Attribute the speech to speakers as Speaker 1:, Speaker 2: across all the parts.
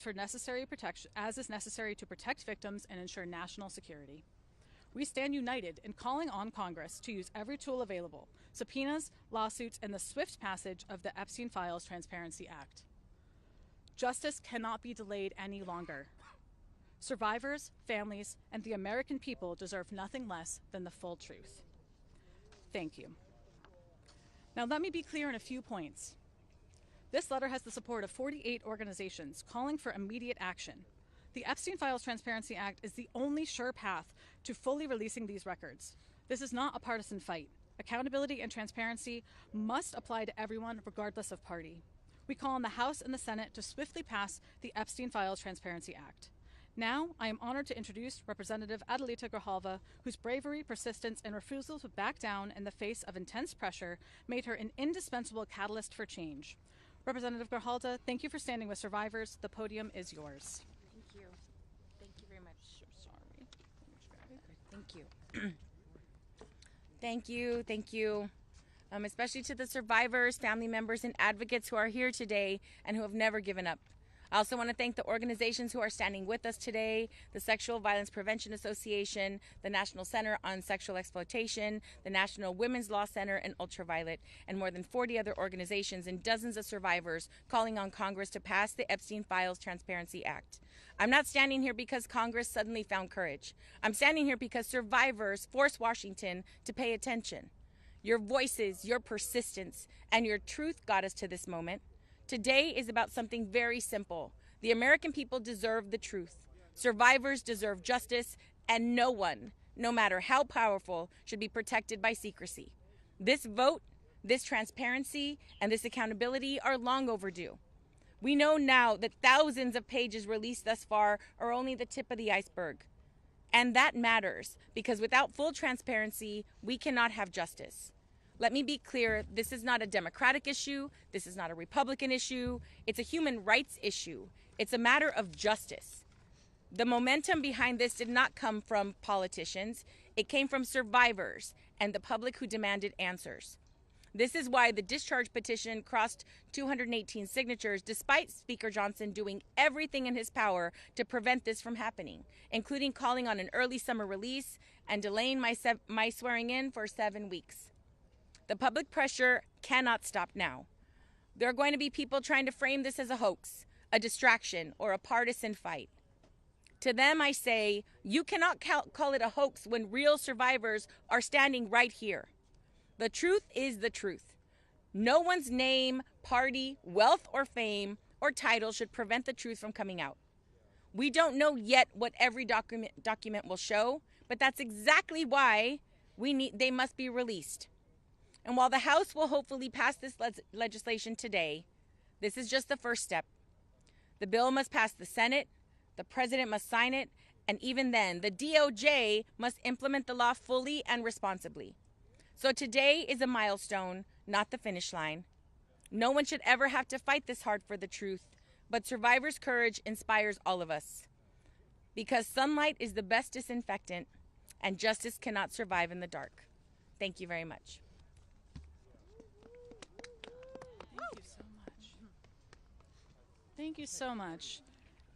Speaker 1: for necessary protection as is necessary to protect victims and ensure national security. We stand united in calling on Congress to use every tool available, subpoenas, lawsuits, and the swift passage of the Epstein Files Transparency Act. Justice cannot be delayed any longer. Survivors, families, and the American people deserve nothing less than the full truth. Thank you. Now let me be clear in a few points. This letter has the support of 48 organizations calling for immediate action. The Epstein Files Transparency Act is the only sure path to fully releasing these records. This is not a partisan fight. Accountability and transparency must apply to everyone, regardless of party. We call on the House and the Senate to swiftly pass the Epstein Files Transparency Act. Now, I am honored to introduce Representative Adelita Grijalva, whose bravery, persistence, and refusal to back down in the face of intense pressure made her an indispensable catalyst for change. Representative Grijalva, thank you for standing with survivors. The podium is yours.
Speaker 2: Thank you. Thank you very much.
Speaker 1: Sorry.
Speaker 2: Thank you. Thank you. Especially to the survivors, family members, and advocates who are here today and who have never given up. I also want to thank the organizations who are standing with us today, the Sexual Violence Prevention Association, the National Center on Sexual Exploitation, the National Women's Law Center, and Ultraviolet, and more than 40 other organizations and dozens of survivors calling on Congress to pass the Epstein Files Transparency Act. I'm not standing here because Congress suddenly found courage. I'm standing here because survivors forced Washington to pay attention. Your voices, your persistence, and your truth got us to this moment. Today is about something very simple. The American people deserve the truth. Survivors deserve justice, and no one, no matter how powerful, should be protected by secrecy. This vote, this transparency, and this accountability are long overdue. We know now that thousands of pages released thus far are only the tip of the iceberg. And that matters, because without full transparency, we cannot have justice. Let me be clear, this is not a Democratic issue, this is not a Republican issue, it's a human rights issue. It's a matter of justice. The momentum behind this did not come from politicians, it came from survivors and the public who demanded answers. This is why the discharge petition crossed 218 signatures, despite Speaker Johnson doing everything in his power to prevent this from happening, including calling on an early summer release and delaying my swearing in for 7 weeks. The public pressure cannot stop now. There are going to be people trying to frame this as a hoax, a distraction, or a partisan fight. To them, I say, you cannot call it a hoax when real survivors are standing right here. The truth is the truth. No one's name, party, wealth, or fame, or title should prevent the truth from coming out. We don't know yet what every document will show, but that's exactly why they must be released. And while the House will hopefully pass this legislation today, this is just the first step. The bill must pass the Senate, the President must sign it, and even then, the DOJ must implement the law fully and responsibly. So today is a milestone, not the finish line. No one should ever have to fight this hard for the truth, but survivors' courage inspires all of us. Because sunlight is the best disinfectant, and justice cannot survive in the dark. Thank you very much.
Speaker 1: Thank you so much.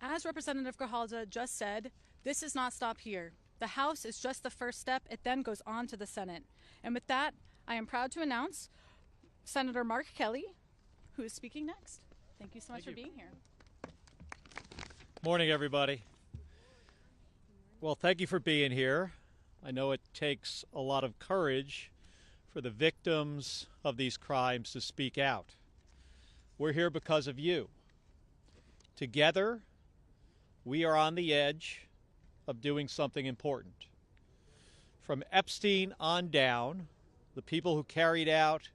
Speaker 1: As Representative Grijalva just said, this does not stop here. The House is just the first step. It then goes on to the Senate. And with that, I am proud to announce Senator Mark Kelly, who is speaking next. Thank you so much for being here.
Speaker 3: Morning, everybody. Well, thank you for being here. I know it takes a lot of courage for the victims of these crimes to speak out. We're here because of you. Together, we are on the edge of doing something important. From Epstein on down, the people who carried out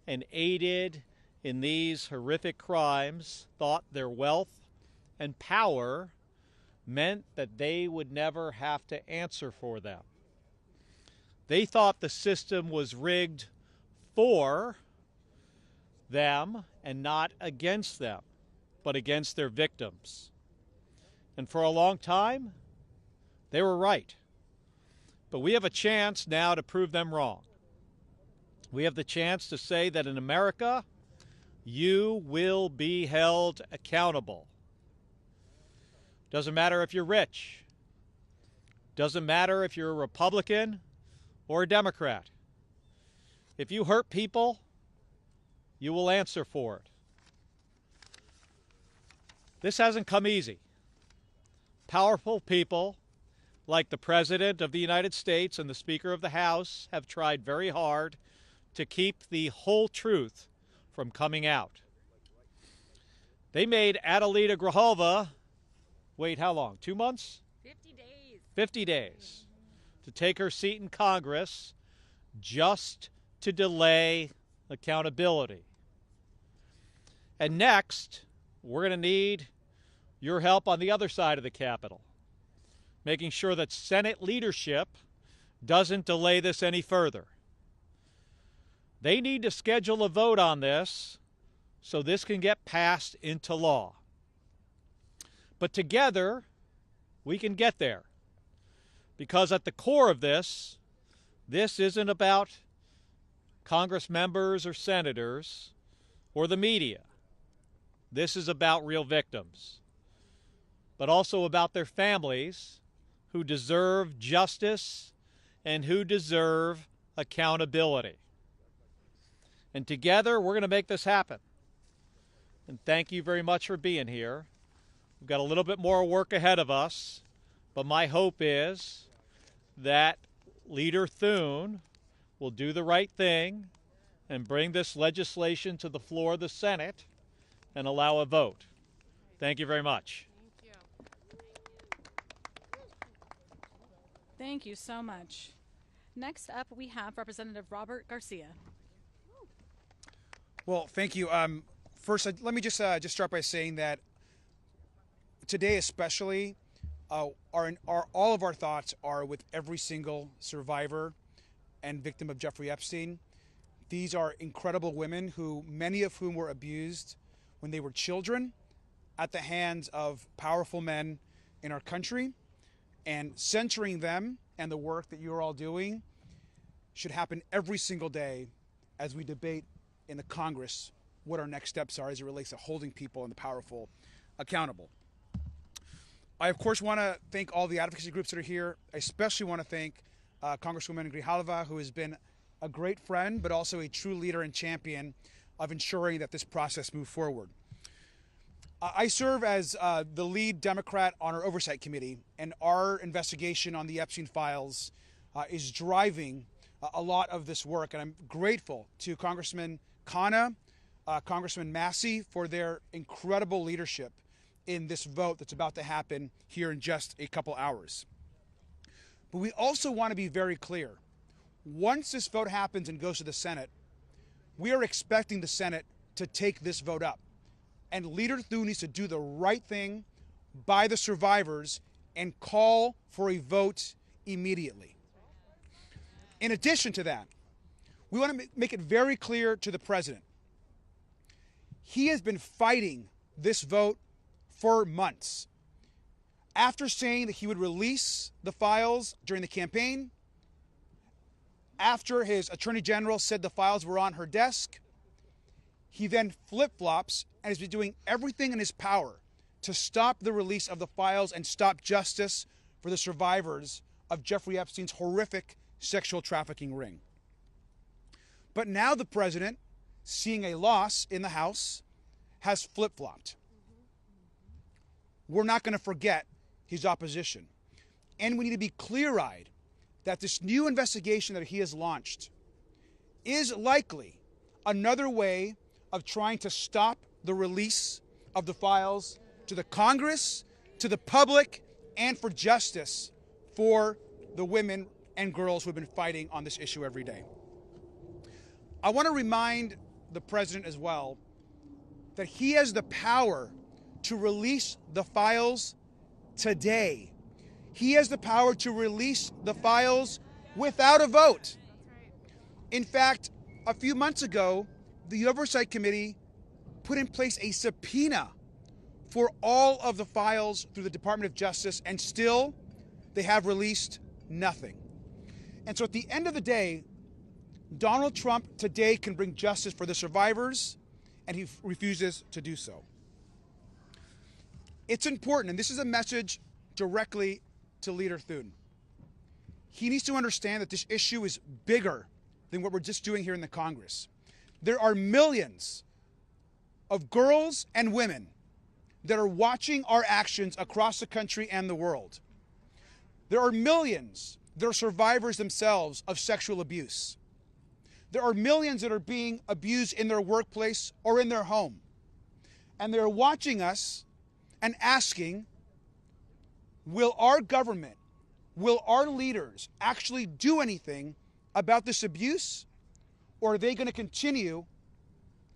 Speaker 3: and aided in these horrific crimes thought their wealth and power meant that they would never have to answer for them. They thought the system was rigged for them and not against them, but against their victims. And for a long time, they were right. But we have a chance now to prove them wrong. We have the chance to say that in America, you will be held accountable. Doesn't matter if you're rich. Doesn't matter if you're a Republican or a Democrat. If you hurt people, you will answer for it. This hasn't come easy. Powerful people like the President of the United States and the Speaker of the House have tried very hard to keep the whole truth from coming out. They made Adelita Grajova wait how long? 2 months?
Speaker 2: 50 days.
Speaker 3: 50 days to take her seat in Congress just to delay accountability. And next, we're going to need your help on the other side of the Capitol, making sure that Senate leadership doesn't delay this any further. They need to schedule a vote on this so this can get passed into law. But together, we can get there. Because at the core of this isn't about Congress members or senators or the media. This is about real victims, but also about their families who deserve justice and who deserve accountability. And together, we're going to make this happen. And thank you very much for being here. We've got a little bit more work ahead of us, but my hope is that Leader Thune will do the right thing and bring this legislation to the floor of the Senate and allow a vote. Thank you very much.
Speaker 1: Thank you so much. Next up, we have Representative Robert Garcia.
Speaker 4: Well, thank you. First, let me just start by saying that today, especially, all of our thoughts are with every single survivor and victim of Jeffrey Epstein. These are incredible women who, many of whom were abused when they were children at the hands of powerful men in our country. And censoring them and the work that you're all doing should happen every single day as we debate in the Congress what our next steps are as it relates to holding people and the powerful accountable. I, of course, want to thank all the advocacy groups that are here. I especially want to thank Congresswoman Grijalva, who has been a great friend, but also a true leader and champion of ensuring that this process moves forward. I serve as the lead Democrat on our Oversight Committee, and our investigation on the Epstein Files is driving a lot of this work. And I'm grateful to Congressman Khanna, Congressman Massey for their incredible leadership in this vote that's about to happen here in just a couple hours. But we also want to be very clear. Once this vote happens and goes to the Senate, we are expecting the Senate to take this vote up. And Leader Thune needs to do the right thing by the survivors and call for a vote immediately. In addition to that, we want to make it very clear to the president. He has been fighting this vote for months. After saying that he would release the files during the campaign, after his attorney general said the files were on her desk, he then flip-flops and has been doing everything in his power to stop the release of the files and stop justice for the survivors of Jeffrey Epstein's horrific sexual trafficking ring. But now the president, seeing a loss in the House, has flip-flopped. We're not going to forget his opposition. And we need to be clear-eyed that this new investigation that he has launched is likely another way of trying to stop the release of the files to the Congress, to the public, and for justice for the women and girls who have been fighting on this issue every day. I want to remind the president as well that he has the power to release the files today. He has the power to release the files without a vote. In fact, a few months ago, the Oversight Committee put in place a subpoena for all of the files through the Department of Justice, and still they have released nothing. And so at the end of the day, Donald Trump today can bring justice for the survivors, and he refuses to do so. It's important, and this is a message directly to Leader Thune. He needs to understand that this issue is bigger than what we're just doing here in the Congress. There are millions of girls and women that are watching our actions across the country and the world. There are millions that are survivors themselves of sexual abuse. There are millions that are being abused in their workplace or in their home. And they're watching us and asking, will our government, will our leaders actually do anything about this abuse? Or are they going to continue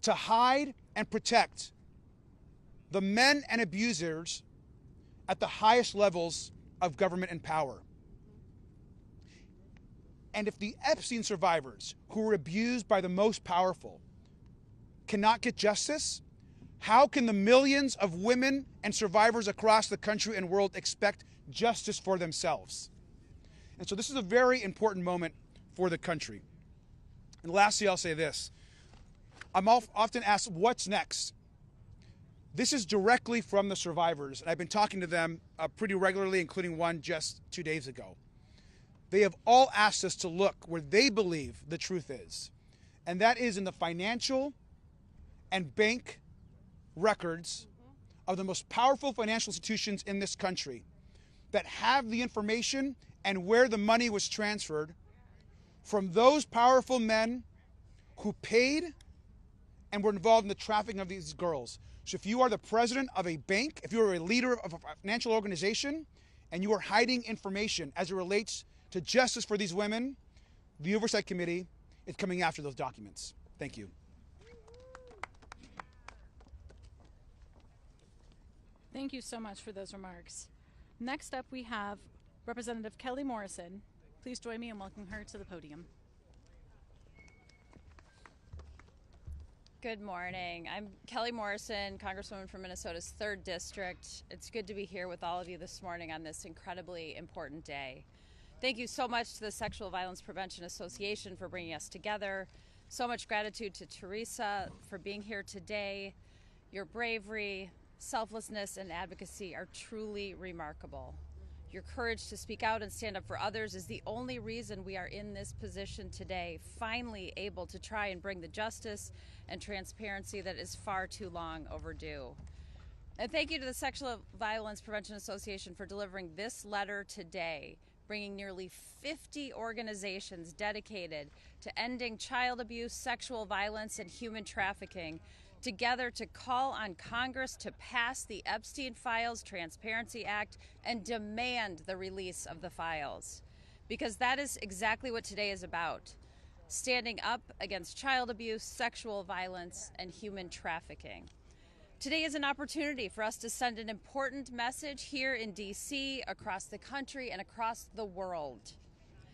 Speaker 4: to hide and protect the men and abusers at the highest levels of government and power? And if the Epstein survivors who were abused by the most powerful cannot get justice, how can the millions of women and survivors across the country and world expect justice for themselves? And so this is a very important moment for the country. And lastly, I'll say this. I'm often asked, what's next? This is directly from the survivors, and I've been talking to them pretty regularly, including one just 2 days ago. They have all asked us to look where they believe the truth is, and that is in the financial and bank records of the most powerful financial institutions in this country that have the information and where the money was transferred from those powerful men who paid and were involved in the trafficking of these girls. So if you are the president of a bank, if you are a leader of a financial organization, and you are hiding information as it relates to justice for these women, the Oversight Committee is coming after those documents. Thank you.
Speaker 1: Thank you so much for those remarks. Next up, we have Representative Kelly Morrison. Please join me in welcoming her to the podium.
Speaker 5: Good morning. I'm Kelly Morrison, Congresswoman from Minnesota's 3rd District. It's good to be here with all of you this morning on this incredibly important day. Thank you so much to the Sexual Violence Prevention Association for bringing us together. So much gratitude to Teresa for being here today. Your bravery, selflessness, and advocacy are truly remarkable. Your courage to speak out and stand up for others is the only reason we are in this position today, finally able to try and bring the justice and transparency that is far too long overdue. And thank you to the Sexual Violence Prevention Association for delivering this letter today, bringing nearly 50 organizations dedicated to ending child abuse, sexual violence, and human trafficking together to call on Congress to pass the Epstein Files Transparency Act and demand the release of the files. Because that is exactly what today is about. Standing up against child abuse, sexual violence, and human trafficking. Today is an opportunity for us to send an important message here in D.C., across the country, and across the world.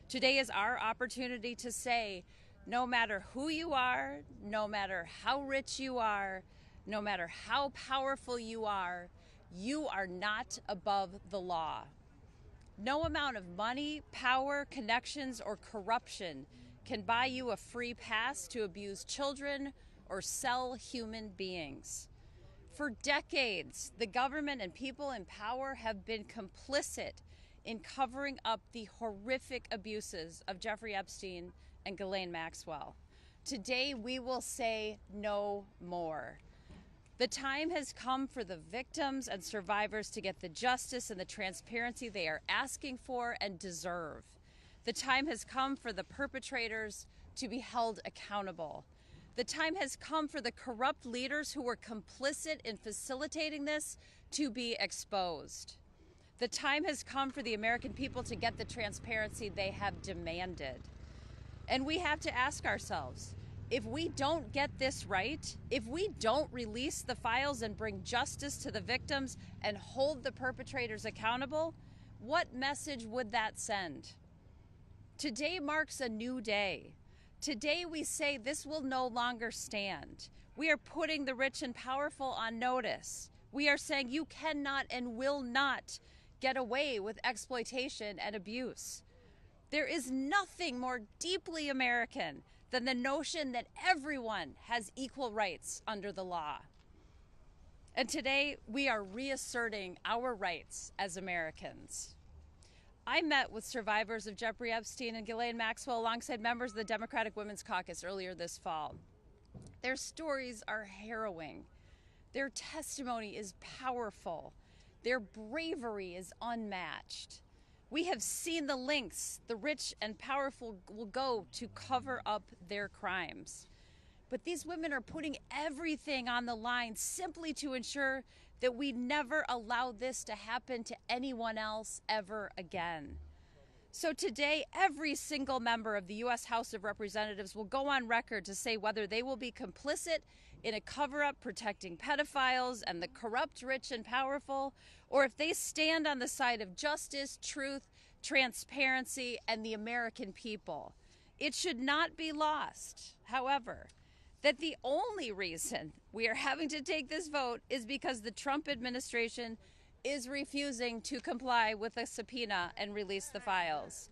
Speaker 5: Today is our opportunity to say, no matter who you are, no matter how rich you are, no matter how powerful you are not above the law. No amount of money, power, connections, or corruption can buy you a free pass to abuse children or sell human beings. For decades, the government and people in power have been complicit in covering up the horrific abuses of Jeffrey Epstein and Epstein Maxwell. Today, we will say no more. The time has come for the victims and survivors to get the justice and the transparency they are asking for and deserve. The time has come for the perpetrators to be held accountable. The time has come for the corrupt leaders who were complicit in facilitating this to be exposed. The time has come for the American people to get the transparency they have demanded. And we have to ask ourselves, if we don't get this right, if we don't release the files and bring justice to the victims and hold the perpetrators accountable, what message would that send? Today marks a new day. Today we say this will no longer stand. We are putting the rich and powerful on notice. We are saying you cannot and will not get away with exploitation and abuse. There is nothing more deeply American than the notion that everyone has equal rights under the law. And today, we are reasserting our rights as Americans. I met with survivors of Jeffrey Epstein and Ghislaine Maxwell alongside members of the Democratic Women's Caucus earlier this fall. Their stories are harrowing. Their testimony is powerful. Their bravery is unmatched. We have seen the lengths the rich and powerful will go to cover up their crimes. But these women are putting everything on the line simply to ensure that we never allow this to happen to anyone else ever again. So today, every single member of the U.S. House of Representatives will go on record to say whether they will be complicit in a cover-up protecting pedophiles and the corrupt, rich, and powerful, or if they stand on the side of justice, truth, transparency, and the American people. It should not be lost, however, that the only reason we are having to take this vote is because the Trump administration is refusing to comply with a subpoena and release the files.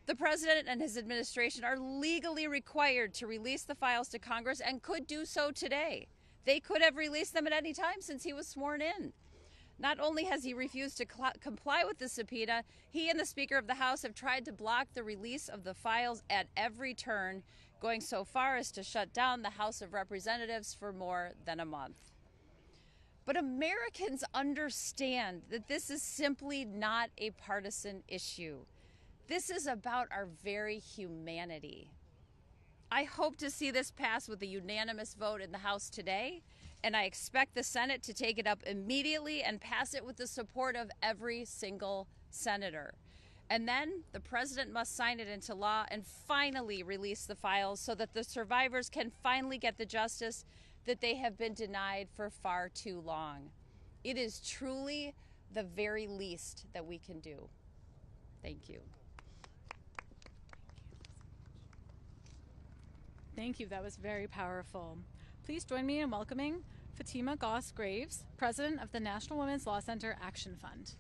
Speaker 5: The president and his administration are legally required to release the files to Congress and could do so today. They could have released them at any time since he was sworn in. Not only has he refused to comply with the subpoena, he and the Speaker of the House have tried to block the release of the files at every turn, going so far as to shut down the House of Representatives for more than a month. But Americans understand that this is simply not a partisan issue. This is about our very humanity. I hope to see this pass with a unanimous vote in the House today, and I expect the Senate to take it up immediately and pass it with the support of every single senator. And then the president must sign it into law and finally release the files so that the survivors can finally get the justice that they have been denied for far too long. It is truly the very least that we can do. Thank you.
Speaker 1: Thank you. That was very powerful. Please join me in welcoming Fatima Goss-Graves, President of the National Women's Law Center Action Fund.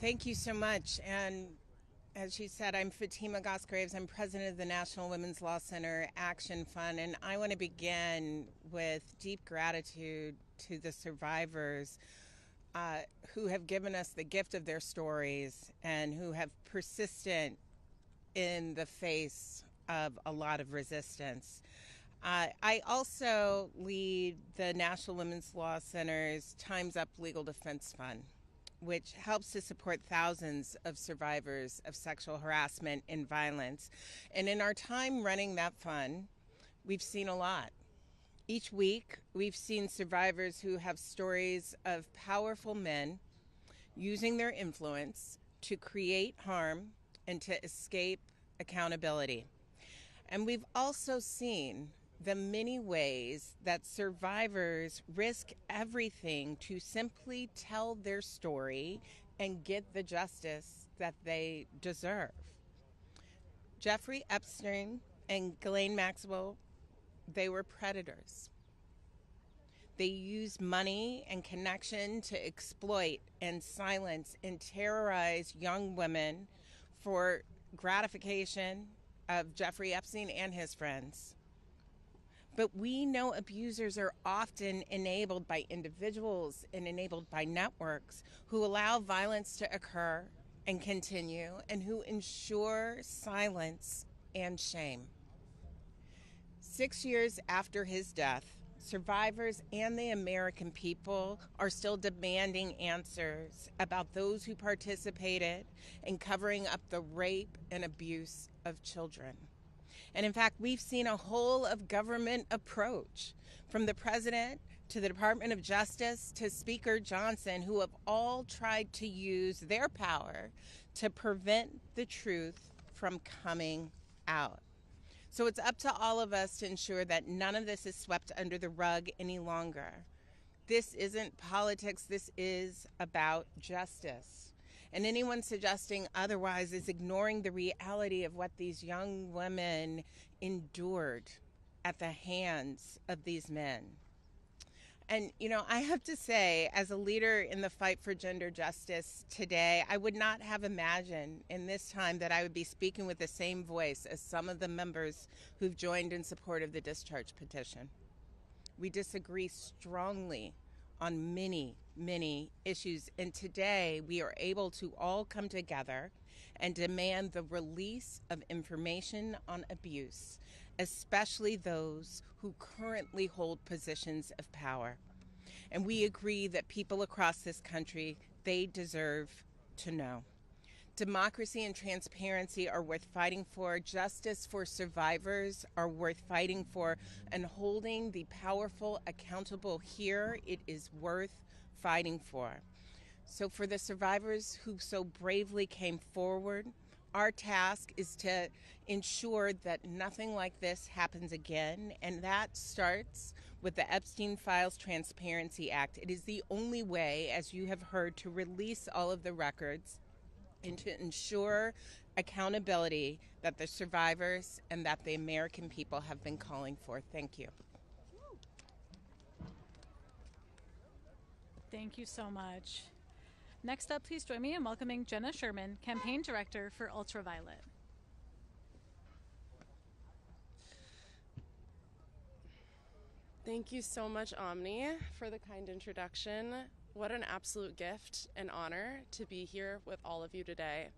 Speaker 6: Thank you so much. And as she said, I'm Fatima Goss-Graves. I'm president of the National Women's Law Center Action Fund. And I want to begin with deep gratitude to the survivors who have given us the gift of their stories and who have persistent in the face of a lot of resistance. I also lead the National Women's Law Center's Time's Up Legal Defense Fund, which helps to support thousands of survivors of sexual harassment and violence. And in our time running that fund, we've seen a lot. Each week, we've seen survivors who have stories of powerful men using their influence to create harm and to escape accountability. And we've also seen the many ways that survivors risk everything to simply tell their story and get the justice that they deserve. Jeffrey Epstein and Ghislaine Maxwell, they were predators. They used money and connection to exploit and silence and terrorize young women for gratification of Jeffrey Epstein and his friends. But we know abusers are often enabled by individuals and enabled by networks who allow violence to occur and continue and who ensure silence and shame. 6 years after his death, survivors and the American people are still demanding answers about those who participated in covering up the rape and abuse of children. And in fact, we've seen a whole of government approach from the president to the Department of Justice to Speaker Johnson, who have all tried to use their power to prevent the truth from coming out. So it's up to all of us to ensure that none of this is swept under the rug any longer. This isn't politics, this is about justice. And anyone suggesting otherwise is ignoring the reality of what these young women endured at the hands of these men. And, I have to say, as a leader in the fight for gender justice today, I would not have imagined in this time that I would be speaking with the same voice as some of the members who've joined in support of the discharge petition. We disagree strongly on many, many issues, and today we are able to all come together and demand the release of information on abuse, especially those who currently hold positions of power. And we agree that people across this country, they deserve to know. Democracy and transparency are worth fighting for. Justice for survivors are worth fighting for. And holding the powerful accountable here, it is worth fighting for. So for the survivors who so bravely came forward, our task is to ensure that nothing like this happens again, and that starts with the Epstein Files Transparency Act. It is the only way, as you have heard, to release all of the records and to ensure accountability that the survivors and that the American people have been calling for. Thank you.
Speaker 1: Thank you so much. Next up, please join me in welcoming Jenna Sherman, Campaign Director for Ultraviolet.
Speaker 7: Thank you so much, Omni, for the kind introduction. What an absolute gift and honor to be here with all of you today.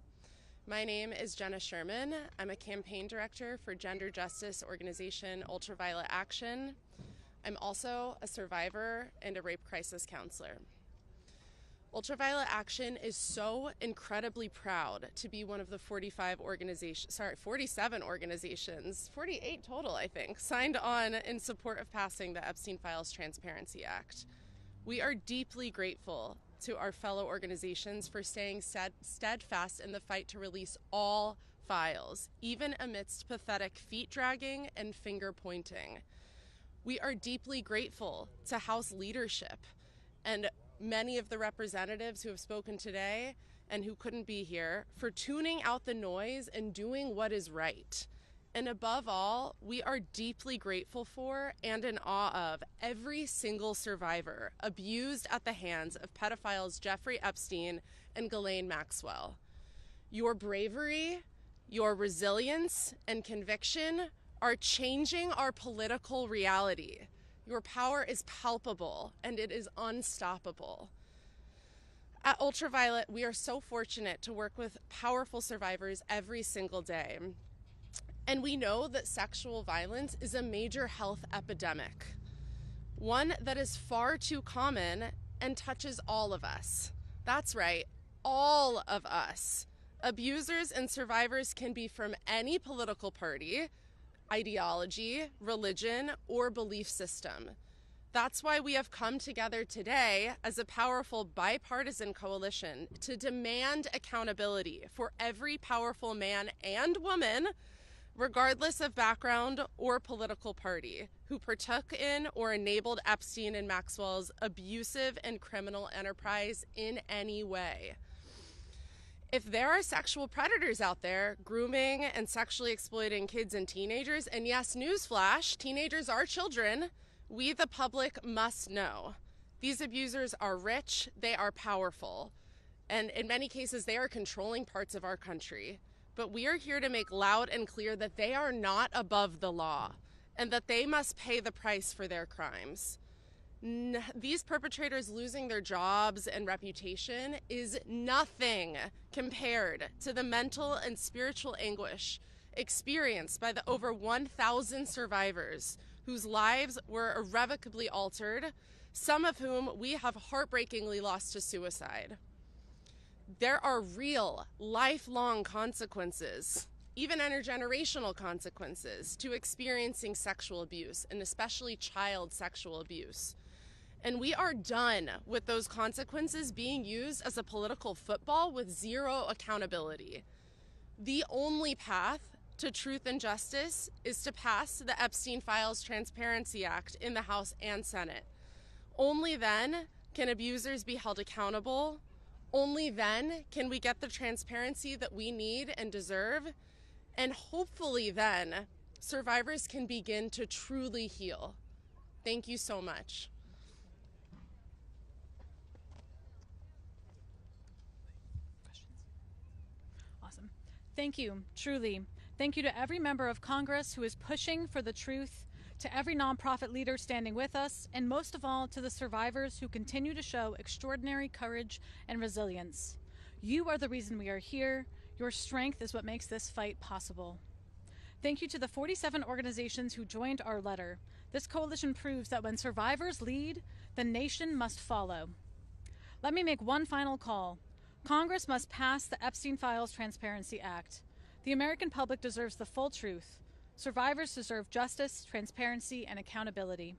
Speaker 7: My name is Jenna Sherman. I'm a campaign director for gender justice organization Ultraviolet Action. I'm also a survivor and a rape crisis counselor. Ultraviolet Action is so incredibly proud to be one of the 47 organizations, 48 total, I think, signed on in support of passing the Epstein Files Transparency Act. We are deeply grateful to our fellow organizations for staying steadfast in the fight to release all files, even amidst pathetic feet dragging and finger pointing. We are deeply grateful to House leadership and many of the representatives who have spoken today and who couldn't be here for tuning out the noise and doing what is right. And above all, we are deeply grateful for and in awe of every single survivor abused at the hands of pedophiles Jeffrey Epstein and Ghislaine Maxwell. Your bravery, your resilience, and conviction are changing our political reality. Your power is palpable and it is unstoppable. At Ultraviolet, we are so fortunate to work with powerful survivors every single day. And we know that sexual violence is a major health epidemic, one that is far too common and touches all of us. That's right, all of us. Abusers and survivors can be from any political party, ideology, religion, or belief system. That's why we have come together today as a powerful bipartisan coalition to demand accountability for every powerful man and woman, regardless of background or political party, who partook in or enabled Epstein and Maxwell's abusive and criminal enterprise in any way. If there are sexual predators out there grooming and sexually exploiting kids and teenagers, and yes, newsflash, teenagers are children, we the public must know. These abusers are rich, they are powerful, and in many cases they are controlling parts of our country. But we are here to make loud and clear that they are not above the law and that they must pay the price for their crimes. These perpetrators losing their jobs and reputation is nothing compared to the mental and spiritual anguish experienced by the over 1,000 survivors whose lives were irrevocably altered, some of whom we have heartbreakingly lost to suicide. There are real, lifelong consequences, even intergenerational consequences, to experiencing sexual abuse, and especially child sexual abuse. And we are done with those consequences being used as a political football with zero accountability. The only path to truth and justice is to pass the Epstein Files Transparency Act in the House and Senate. Only then can abusers be held accountable. Only then can we get the transparency that we need and deserve. And hopefully then, survivors can begin to truly heal. Thank you so much.
Speaker 1: Awesome. Thank you, truly. Thank you to every member of Congress who is pushing for the truth, to every nonprofit leader standing with us, and most of all, to the survivors who continue to show extraordinary courage and resilience. You are the reason we are here. Your strength is what makes this fight possible. Thank you to the 47 organizations who joined our letter. This coalition proves that when survivors lead, the nation must follow. Let me make one final call. Congress must pass the Epstein Files Transparency Act. The American public deserves the full truth. Survivors deserve justice, transparency, and accountability.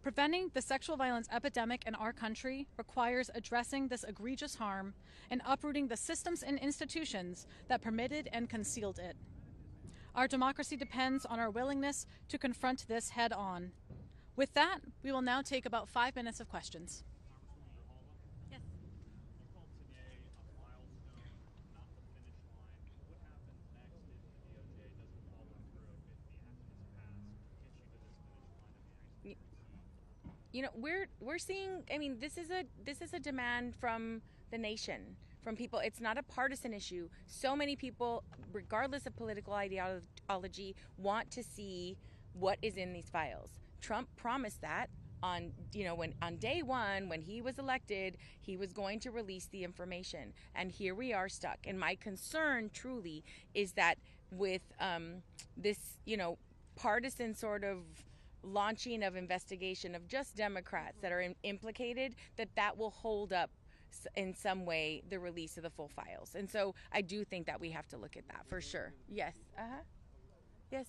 Speaker 1: Preventing the sexual violence epidemic in our country requires addressing this egregious harm and uprooting the systems and institutions that permitted and concealed it. Our democracy depends on our willingness to confront this head on. With that, we will now take about 5 minutes of questions.
Speaker 2: You know, we're seeing, I mean, this is a demand from the nation, from people. It's not a partisan issue. So many people, regardless of political ideology, want to see what is in these files. Trump promised that on day one, when he was elected, he was going to release the information, and here we are stuck. And my concern truly is that with this, partisan sort of launching of investigation of just Democrats that are implicated, that will hold up in some way the release of the full files. And so I do think that we have to look at that for sure. Yes. Yes.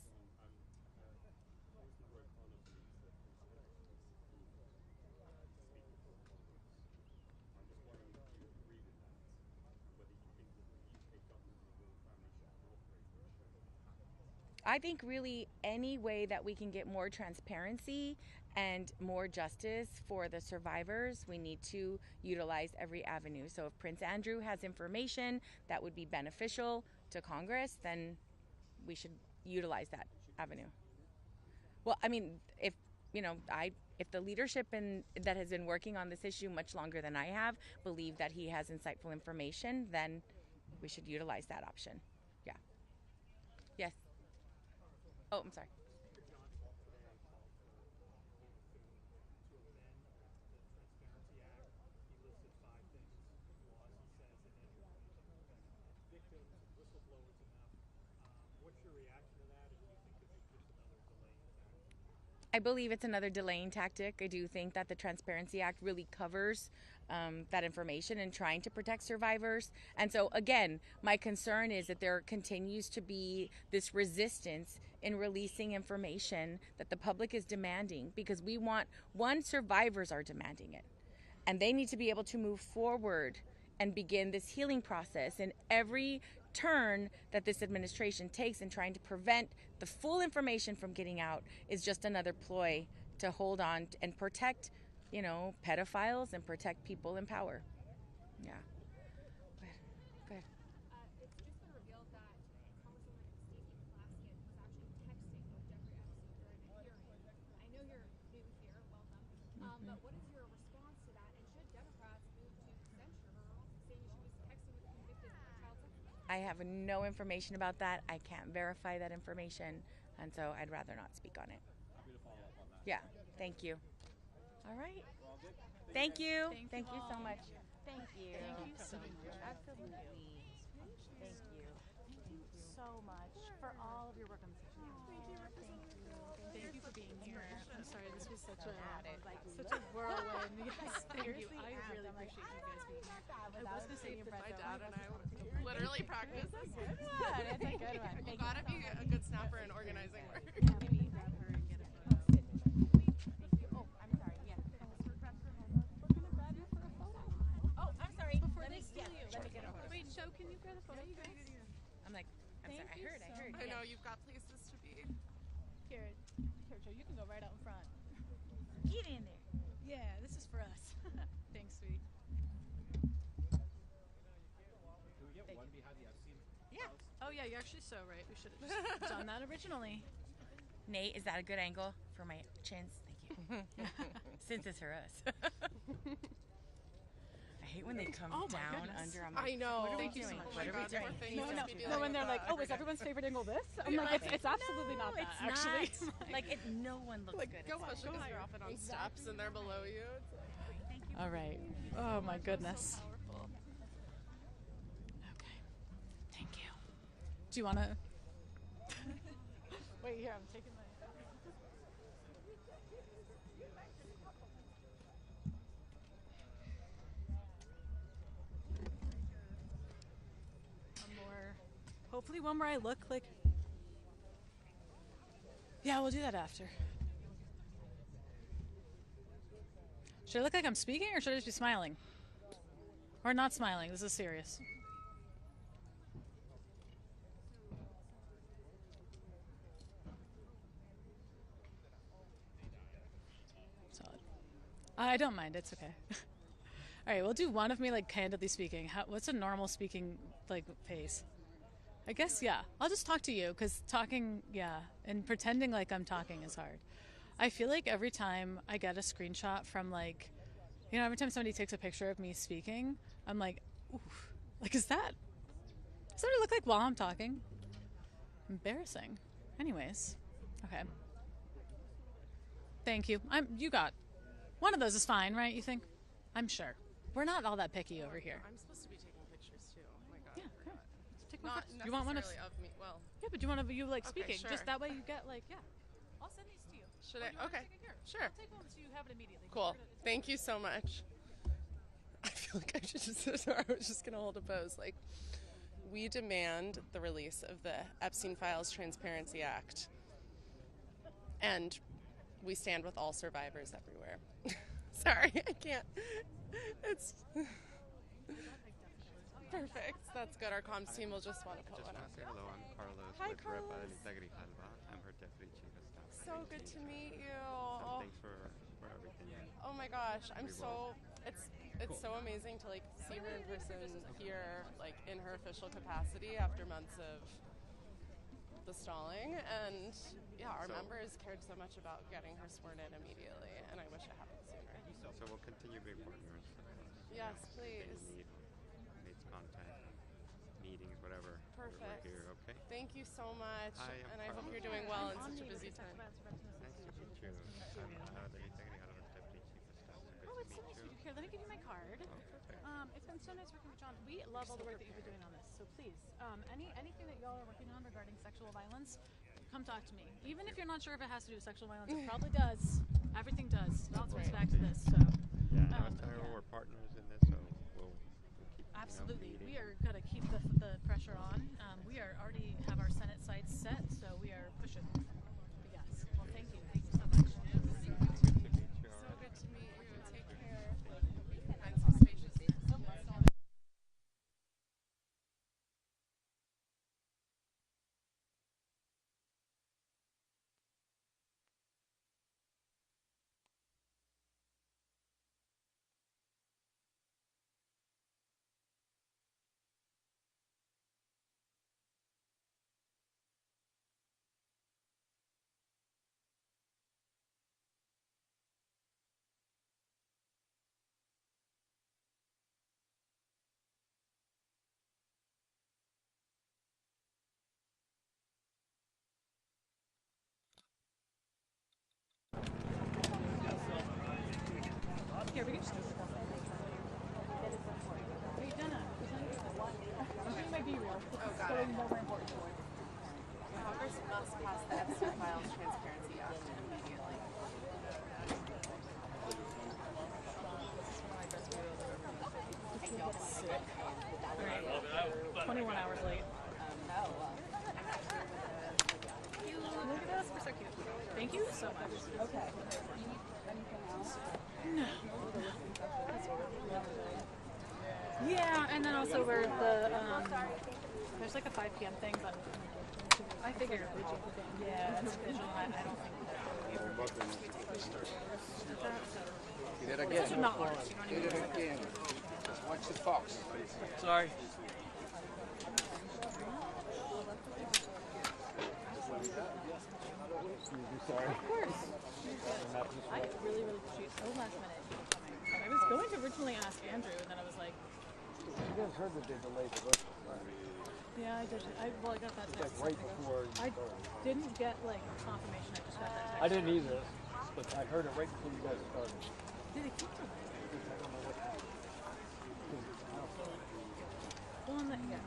Speaker 2: I think really any way that we can get more transparency and more justice for the survivors, we need to utilize every avenue. So if Prince Andrew has information that would be beneficial to Congress, then we should utilize that avenue. Well, I mean, if the leadership that has been working on this issue much longer than I have believe that he has insightful information, then we should utilize that option. Yeah. Yes. Oh, I'm sorry. I believe it's another delaying tactic. I do think that the Transparency Act really covers that information and trying to protect survivors. And so, again, my concern is that there continues to be this resistance in releasing information that the public is demanding, because survivors are demanding it. And they need to be able to move forward and begin this healing process. And every turn that this administration takes in trying to prevent the full information from getting out is just another ploy to hold on and protect, pedophiles and protect people in power. Yeah. Go ahead.
Speaker 8: It's just been revealed that Congresswoman Stacey was actually texting with Jeffrey Epstein during a hearing. I know you're new here, welcome. But what is your response to that? And should Democrats move to censure her, saying she was texting with a convicted child sex offender?
Speaker 2: I have no information about that. I can't verify that information, and so I'd rather not speak on it.
Speaker 9: Happy to follow up on that.
Speaker 2: Yeah. Thank you. All right. Thank you. Thank you so much. Thank you.
Speaker 1: Thank you so much.
Speaker 2: Absolutely. Thank you. Thank you so much for all of your work on this issue.
Speaker 1: Thank you for being here. I'm sorry, this was such a whirlwind. Yes, thank you. I really appreciate you guys being here. I was going to say
Speaker 7: My dad and I literally practice this.
Speaker 2: It's a good one.
Speaker 7: You gotta be a good snapper in organizing work.
Speaker 1: maybe grab her and get a photo.
Speaker 2: Oh, I'm sorry. Yeah. Oh, I'm sorry.
Speaker 1: Before they steal you.
Speaker 2: Let me get a photo.
Speaker 1: Wait, Joe, can you grab the photo, you guys?
Speaker 2: I'm sorry. I heard.
Speaker 7: I know you've got places to be.
Speaker 1: Here, Joe, you can go right out in front.
Speaker 2: Get in there.
Speaker 1: Yeah, this is for us. Thanks, sweet.
Speaker 9: Can we get one behind the Epstein Files?
Speaker 1: Oh, yeah, you're actually so right. We should have just done that originally.
Speaker 2: Nate, is that a good angle for my chins? Thank you. Since it's for us. I hate when when they come
Speaker 1: Oh my
Speaker 2: down
Speaker 1: goodness.
Speaker 2: under, I'm like,
Speaker 7: I know.
Speaker 2: what are we
Speaker 7: Thank you so
Speaker 2: doing?
Speaker 7: much.
Speaker 2: What
Speaker 7: Oh
Speaker 2: are
Speaker 7: my
Speaker 2: we
Speaker 7: God,
Speaker 2: doing?
Speaker 7: poor thing.
Speaker 1: No,
Speaker 7: He's
Speaker 1: no,
Speaker 7: gonna be
Speaker 1: no.
Speaker 7: dealing
Speaker 1: When they're
Speaker 7: with
Speaker 1: like,
Speaker 7: that.
Speaker 1: oh, is everyone's favorite angle this? I'm like, it's absolutely not that.
Speaker 2: It's
Speaker 1: Actually,
Speaker 2: not. Like, no one looks
Speaker 7: Like,
Speaker 2: good.
Speaker 7: go
Speaker 2: It's
Speaker 7: especially because you're often on steps and they're below you. It's like,
Speaker 2: Thank you.
Speaker 1: all right. Oh my goodness.
Speaker 7: so powerful.
Speaker 1: Okay. Thank you. Do you want to? Wait here. I'm taking my. One more. Hopefully, one where I look like. Yeah, we'll do that after. Should I look like I'm speaking, or should I just be smiling? Or not smiling? This is serious. Solid. I don't mind. It's okay. All right, we'll do one of me like candidly speaking. What's a normal speaking like pace? I guess yeah. I'll just talk to you because talking, yeah, and pretending like I'm talking is hard. I feel like every time I get a screenshot from like, every time somebody takes a picture of me speaking, I'm like, ooh, like is that? Does that what it look like while I'm talking? Embarrassing. Anyways, okay. Thank you. You got one of those is fine, right? You think? I'm sure. We're not all that picky over here.
Speaker 7: I'm supposed to be taking pictures too. Oh my God.
Speaker 1: Yeah,
Speaker 7: I forgot.
Speaker 1: Take one
Speaker 7: Not
Speaker 1: first. You want one of?
Speaker 7: necessarily of me. Well,
Speaker 1: Yeah, but do you want you like
Speaker 7: Okay,
Speaker 1: speaking?
Speaker 7: sure.
Speaker 1: Just that way you get like yeah. I'll send these to you.
Speaker 7: should
Speaker 1: Or
Speaker 7: I?
Speaker 1: do you want me to
Speaker 7: Okay.
Speaker 1: take it here?
Speaker 7: Sure.
Speaker 1: I'll take one so you have it immediately.
Speaker 7: Cool.
Speaker 1: It's
Speaker 7: Thank you so much. I feel like I should just. I was just gonna hold a pose. Like, we demand the release of the Epstein Files Transparency Act, and we stand with all survivors everywhere. Sorry, I can't. It's perfect. That's good. Our comms team will just want to put one
Speaker 9: Just want
Speaker 7: up.
Speaker 9: to say hello. I'm Carlos
Speaker 7: Hi,
Speaker 9: with Rep
Speaker 7: Carlos.
Speaker 9: Integrity Halva. I'm her deputy chief of staff.
Speaker 7: So good to meet you.
Speaker 9: So thanks for everything.
Speaker 7: Oh my gosh, I'm
Speaker 9: We
Speaker 7: so it's so amazing to like see her in person here, like in her official capacity after months of the stalling. And yeah, our members cared so much about getting her sworn in immediately, and I wish it happened sooner.
Speaker 9: So we'll continue being partners.
Speaker 7: Yes,
Speaker 9: If
Speaker 7: please.
Speaker 9: you need contact, meetings, whatever.
Speaker 7: Perfect.
Speaker 9: We're here, okay?
Speaker 7: Thank you so much,
Speaker 9: Hi, I'm
Speaker 7: and I hope
Speaker 9: Carlos.
Speaker 7: you're doing well in such a busy time.
Speaker 9: Nice to meet you. I'm the Integrity Halva's deputy chief of staff. So
Speaker 1: Oh,
Speaker 9: good
Speaker 1: it's
Speaker 9: to
Speaker 1: so nice
Speaker 9: meet
Speaker 1: to
Speaker 9: you.
Speaker 1: meet you. Here, let me give you my card.
Speaker 9: Oh, perfect.
Speaker 1: It's been so nice working with John. We love all the work that you've been doing on this. So please, anything that y'all are working on regarding sexual violence, come talk to me. Even if you're not sure if it has to do with sexual violence, it probably does. Everything does. It all comes back to this. So
Speaker 9: Yeah, I was telling her
Speaker 1: yeah.
Speaker 9: we're partners in this, so we'll keep
Speaker 1: Absolutely.
Speaker 9: meeting.
Speaker 1: We are going to keep the pressure on. We are already have our Senate sites set, so we are pushing. But yes. Well, thank you. Thank you so much.
Speaker 9: Good to meet you.
Speaker 7: So good to meet you. Take care. Find some spacious.
Speaker 1: Here, we can just. Wait, Jenna. I think it might be real. It's
Speaker 7: got
Speaker 1: getting
Speaker 7: it.
Speaker 1: more important.
Speaker 7: Congress must pass the Epstein Files Transparency Act immediately.
Speaker 1: Alright. 21 hours late. Look at us. We're so cute. Thank you so much. Okay. No. Yeah, and then also we're there's like a 5 p.m. thing, but I figured yeah, it's visual. I don't think
Speaker 10: Did it again.
Speaker 1: it's not ours. You don't
Speaker 10: Did
Speaker 1: even
Speaker 10: it again. Watch the fox.
Speaker 11: Sorry.
Speaker 1: Of course. I really appreciate so last minute. I was going to originally ask Andrew, and then I was like,
Speaker 10: You guys heard that they delayed the vote, right?
Speaker 1: yeah, I did. I got that text.
Speaker 10: Like right before you
Speaker 1: I
Speaker 10: started.
Speaker 1: didn't get like confirmation. I just got that text.
Speaker 10: I didn't either, but I heard it right before you guys started.
Speaker 1: Did it keep delayed?
Speaker 10: I don't know what.
Speaker 1: Well, I'm not, yeah.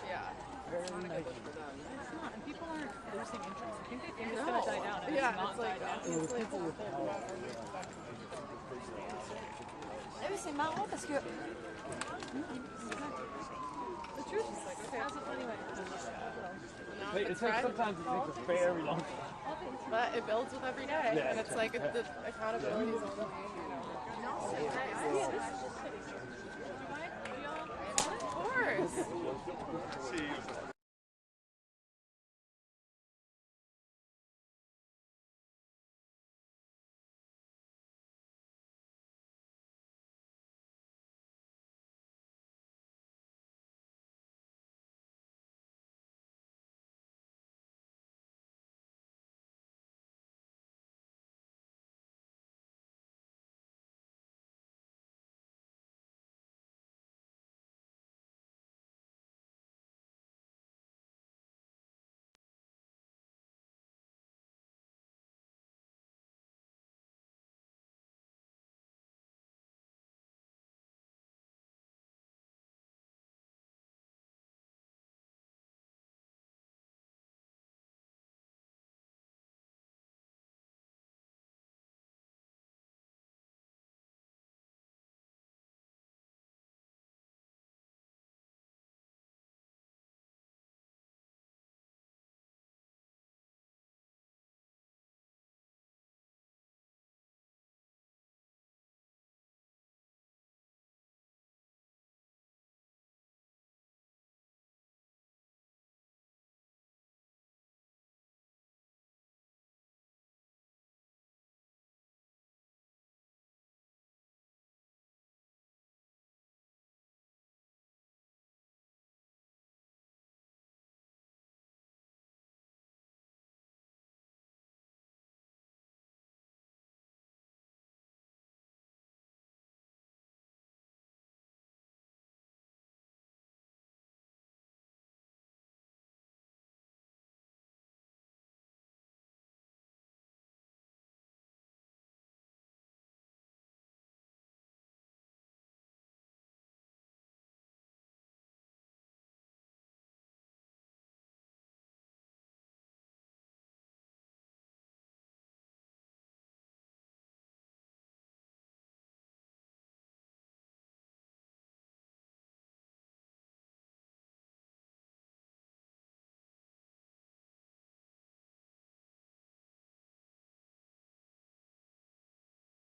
Speaker 7: Yeah.
Speaker 1: It's not, and people aren't losing interest. I think they think it's going to die down, and it's not died down.
Speaker 11: C'est marrant parce que
Speaker 1: The truth is like, okay, how's it anyway?
Speaker 7: Now
Speaker 10: It
Speaker 7: it's
Speaker 10: takes,
Speaker 7: red,
Speaker 10: sometimes it takes a very long time.
Speaker 7: but it builds with every day,
Speaker 10: Yeah,
Speaker 7: and it's like the accountability is only, Of course.